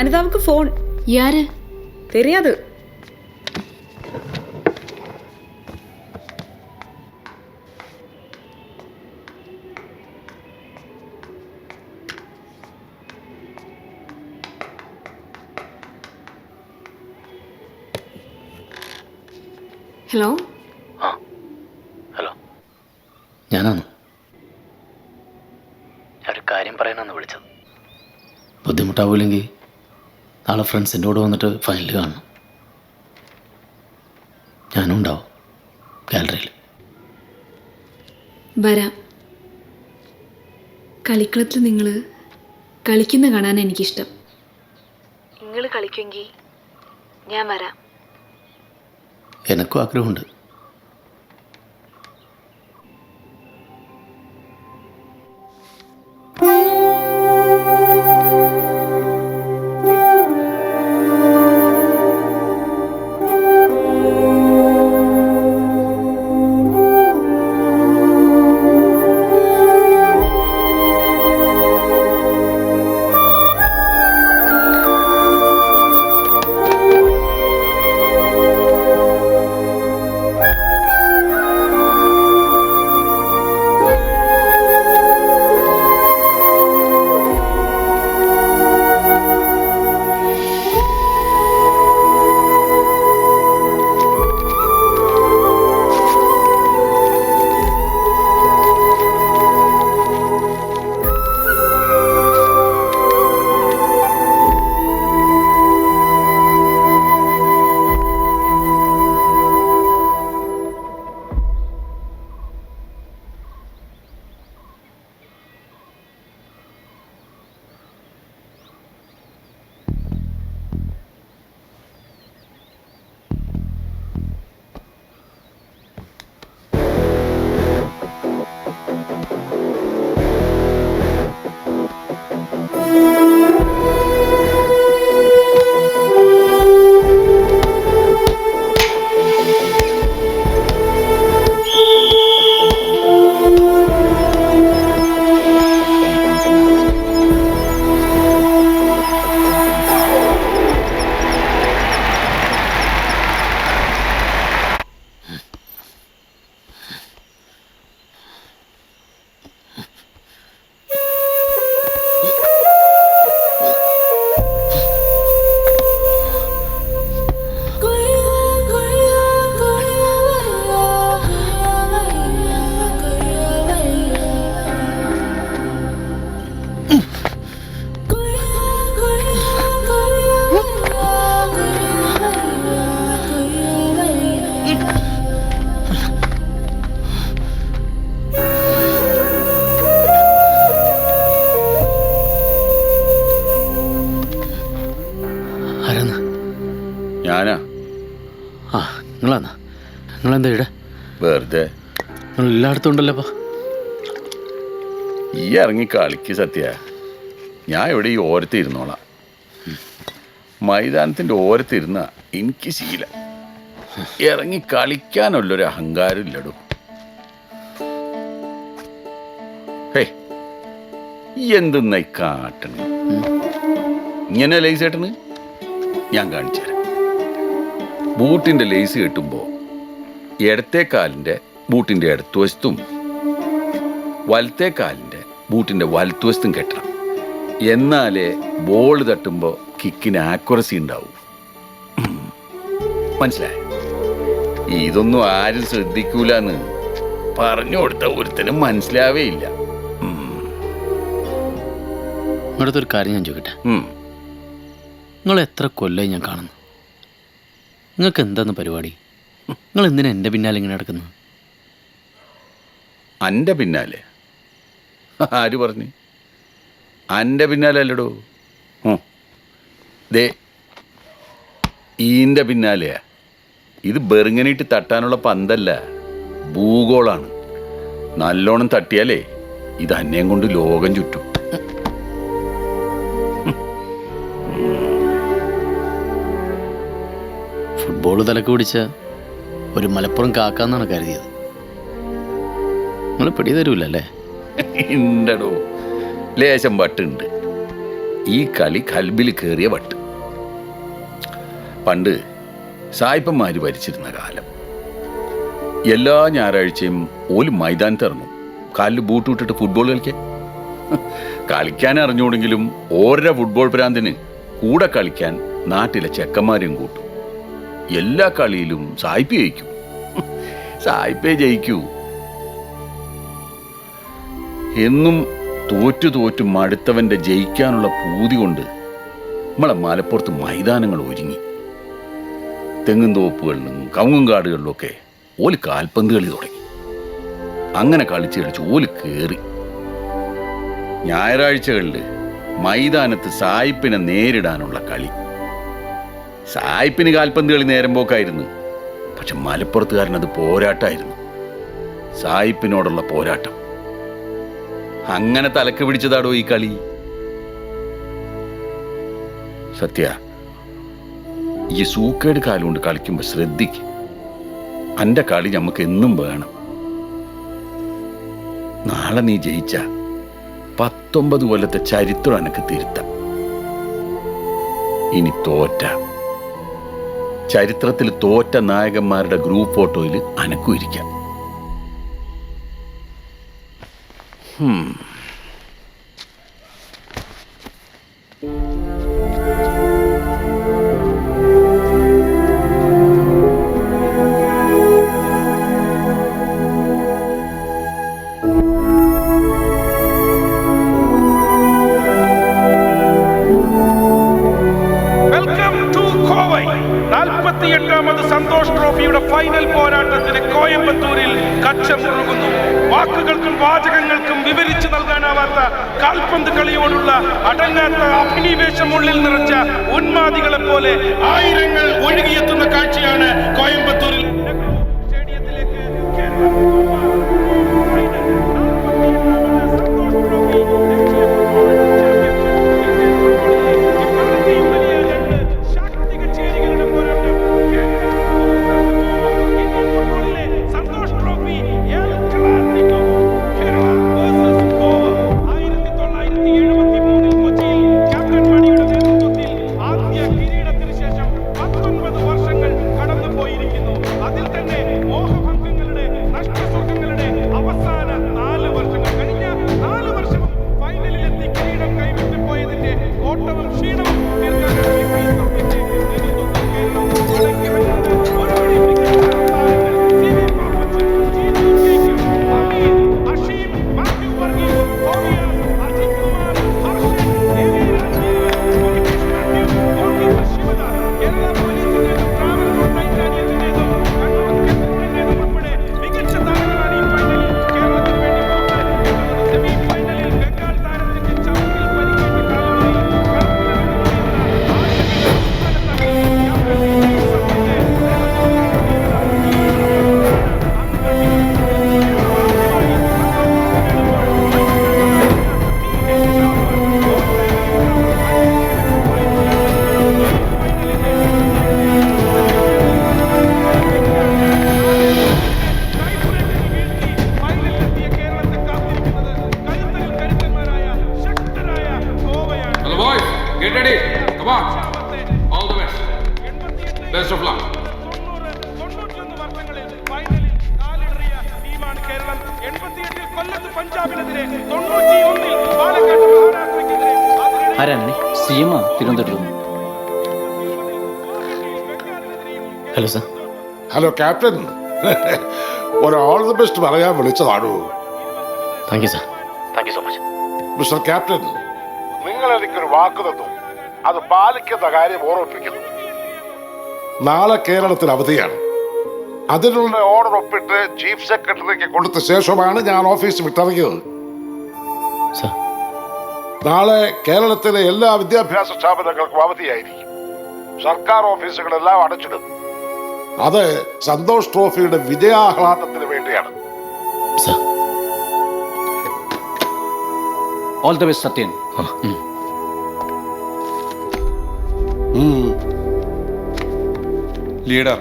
அனிதாவுக்கு phone. யாரு? தெரியாது. Hello. Hello, ഞാനാണ്. ഒരു കാര്യം പറയാനാണ് വിളിച്ചത്. ബുദ്ധിമുട്ടാവില്ലെങ്കിൽ നാളെ ഫ്രണ്ട്സിൻ്റെ കൂടെ വന്നിട്ട് ഫൈനൽ കാണണം. ഞാനും ഉണ്ടാവും ഗാലറിയിൽ. വരാം. കളിക്കളത്തിൽ നിങ്ങൾ കളിക്കുന്ന കാണാൻ എനിക്കിഷ്ടം. നിങ്ങൾ കളിക്കുമെങ്കിൽ ഞാൻ വരാം. എനിക്കും ആഗ്രഹമുണ്ട്. ഞാനാ? ആ, നിങ്ങളാന്നാ? നിങ്ങളെന്താ ഇവിടെ? വെറുതെ. നിങ്ങൾ എല്ലായിടത്തും ഉണ്ടല്ലോ. ഈ ഇറങ്ങി കളിക്ക് സത്യ. ഞാൻ ഇവിടെ ഈ ഓരത്തിരുന്നോളാം. മൈതാനത്തിൻ്റെ ഓരത്തിരുന്ന എനിക്ക് ശീലം. ഇറങ്ങി കളിക്കാനുള്ളൊരു അഹങ്കാരം ഇല്ലടോ. ഹേ, എന്തെന്നായി കാട്ടണ്? ഇങ്ങനെ ലേസ് കേട്ടണ്? ഞാൻ കാണിച്ചു തരാം. ബൂട്ടിൻ്റെ ലേസ് കെട്ടുമ്പോൾ ഇടത്തെ കാലിൻ്റെ ബൂട്ടിൻ്റെ ഇടത്തുവശത്തും വലത്തെ കാലിൻ്റെ ബൂട്ടിൻ്റെ വലത്തുവശത്തും കെട്ടണം. എന്നാലേ ബോൾ തട്ടുമ്പോൾ കിക്കിന് ആക്യുറസി ഉണ്ടാവും. മനസ്സിലായി? ഇതൊന്നും ആരും ശ്രദ്ധിക്കൂലെന്ന് പറഞ്ഞു കൊടുത്ത ഒരുത്തനും മനസ്സിലാവേ ഇല്ല. ഇവിടുത്തെ ഒരു കാര്യം ഞാൻ ചോദിക്കട്ടെ. നിങ്ങൾ എത്ര കൊല്ലമായി ഞാൻ കാണുന്നു? നിങ്ങൾക്ക് എന്താന്ന് പരിപാടി? നിങ്ങൾ എന്തിനാ എൻ്റെ പിന്നാലെ ഇങ്ങനെ നടക്കുന്നു? എൻ്റെ പിന്നാലെ? ആര് പറഞ്ഞു? എൻ്റെ പിന്നാലെ അല്ലടോ. ദേ ഈൻ്റെ പിന്നാലെയാ. ഇത് ബെറുങ്ങനിട്ട് തട്ടാനുള്ള പന്തല്ല, ഭൂഗോളാണ്. നല്ലോണം തട്ടിയാലേ ഇത് അന്നേം കൊണ്ട് ലോകം ചുറ്റും. ഫുട്ബോൾ തലക്ക് പിടിച്ച ഒരു മലപ്പുറം കാക്കാന്നാണ് കരുതിയത്. നിങ്ങൾ പിടി തരൂലല്ലേ? ഉണ്ടടോ, ലേശം പട്ടുണ്ട്. ഈ കളി കൽബിൽ കയറിയ വട്ട്. പണ്ട് സായിപ്പന്മാർ ഭരിച്ചിരുന്ന കാലം എല്ലാ ഞായറാഴ്ചയും ഓല് മൈതാനത്ത് ഇറങ്ങും കാലിൽ ബൂട്ട് ഇട്ടിട്ട് ഫുട്ബോൾ കളിക്കാൻ അറിഞ്ഞുകൂടെങ്കിലും ഓരോ ഫുട്ബോൾ ഭ്രാന്തിന് കൂടെ കളിക്കാൻ നാട്ടിലെ ചെക്കന്മാരെയും കൂട്ടും. എല്ലാ കളിയിലും സായിപ്പ് ജയിക്കൂ. സായിപ്പേ ജയിക്കൂ. എന്നും തോറ്റു തോറ്റു മടുത്തവന്റെ ജയിക്കാനുള്ള പൂതി കൊണ്ട് നമ്മളെ മലപ്പുറത്ത് മൈതാനങ്ങൾ ഒരുങ്ങി. തെങ്ങും തോപ്പുകളിലും കവുങ്ങും കാടുകളിലൊക്കെ ഓല് കാൽപന്ത് കളി തുടങ്ങി. അങ്ങനെ കളിച്ച് കളിച്ച് ഓല് കയറി. ഞായറാഴ്ചകളിൽ മൈതാനത്ത് സായിപ്പിനെ നേരിടാനുള്ള കളി. സായിപ്പിന് കാൽപന്ത് കളി നേരം പോക്കായിരുന്നു. പക്ഷെ മലപ്പുറത്തുകാരനത് പോരാട്ടമായിരുന്നു. സായിപ്പിനോടുള്ള പോരാട്ടം. അങ്ങനെ തലക്ക് പിടിച്ചതാടോ ഈ കളി. സത്യ, ഈ സൂക്കേട് കാലുകൊണ്ട് കളിക്കുമ്പോ ശ്രദ്ധിക്ക്. അന്റെ കളി നമുക്ക് എന്നും വേണം. നാളെ നീ ജയിച്ച 19 കൊല്ലത്തെ ചരിത്രം എനക്ക് തിരുത്താം. ഇനി തോറ്റ ചരിത്രത്തിൽ തോറ്റ നായകന്മാരുടെ ഗ്രൂപ്പ് ഫോട്ടോയിൽ അനക്കും ഇരിക്കാം. സന്തോഷ് ട്രോഫിയുടെ ഫൈനൽ പോരാട്ടത്തിന് കോയമ്പത്തൂരിൽ കച്ചമുറുകുന്നു. വാക്കുകൾക്കും വാചകങ്ങൾക്കും വിവരിച്ചു നൽകാനാവാത്ത കാൽപന്ത് കളിയോടുള്ള അടങ്ങാത്ത അഭിനിവേശമുള്ളിൽ നിറച്ച ഉന്മാദികളെ പോലെ ആയിരങ്ങൾ ഒഴുകിയെത്തുന്ന കാഴ്ചയാണ് കോയമ്പത്തൂരിൽ സ്റ്റേഡിയത്തിലേക്ക് ഹലോ സർ. ഹലോ ക്യാപ്റ്റൻ, ഒരു ഓൾ ദി ബെസ്റ്റ് പറയാൻ വിളിച്ചതാണോ? Thank you sir. Thank you so much. Mister captain, നിങ്ങൾ എനിക്കൊരു വാക്ക് തന്നു, അത് പാലിക്കുന്ന കാര്യം ഓർമ്മിപ്പിക്കുന്നു. നാളെ കേരളത്തിൽ അവധിയാണ്. അതിനുള്ള ഓർഡർ ഒപ്പിട്ട് ചീഫ് സെക്രട്ടറിക്ക് കൊടുത്ത ശേഷമാണ് ഞാൻ ഓഫീസ് വിട്ടിറങ്ങിയത്. നാളെ കേരളത്തിലെ എല്ലാ വിദ്യാഭ്യാസ സ്ഥാപനങ്ങൾക്കും അവധിയായിരിക്കും. സർക്കാർ ഓഫീസുകളെല്ലാം അടച്ചിടും. അത് സന്തോഷ് ട്രോഫിയുടെ വിജയാഹ്ലാദത്തിന് വേണ്ടിയാണ്. All the best Sathyan. Leader,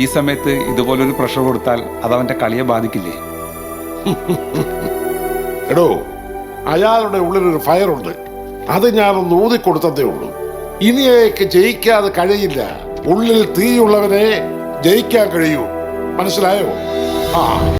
ഈ സമയത്ത് ഇതുപോലൊരു പ്രഷർ കൊടുത്താൽ അത് അവന്റെ കളിയെ ബാധിക്കില്ലേ? എടോ, അയാളുടെ ഉള്ളിലൊരു ഫയറുണ്ട്. അത് ഞാനൊന്ന് ഊതിക്കൊടുത്തതേ ഉള്ളൂ. ഇനിയേക്ക് ജയിക്കാതെ കഴിയില്ല. ഉള്ളിൽ തീയുള്ളവനെ ജയിക്കാൻ കഴിയൂ. മനസ്സിലായോ? ആ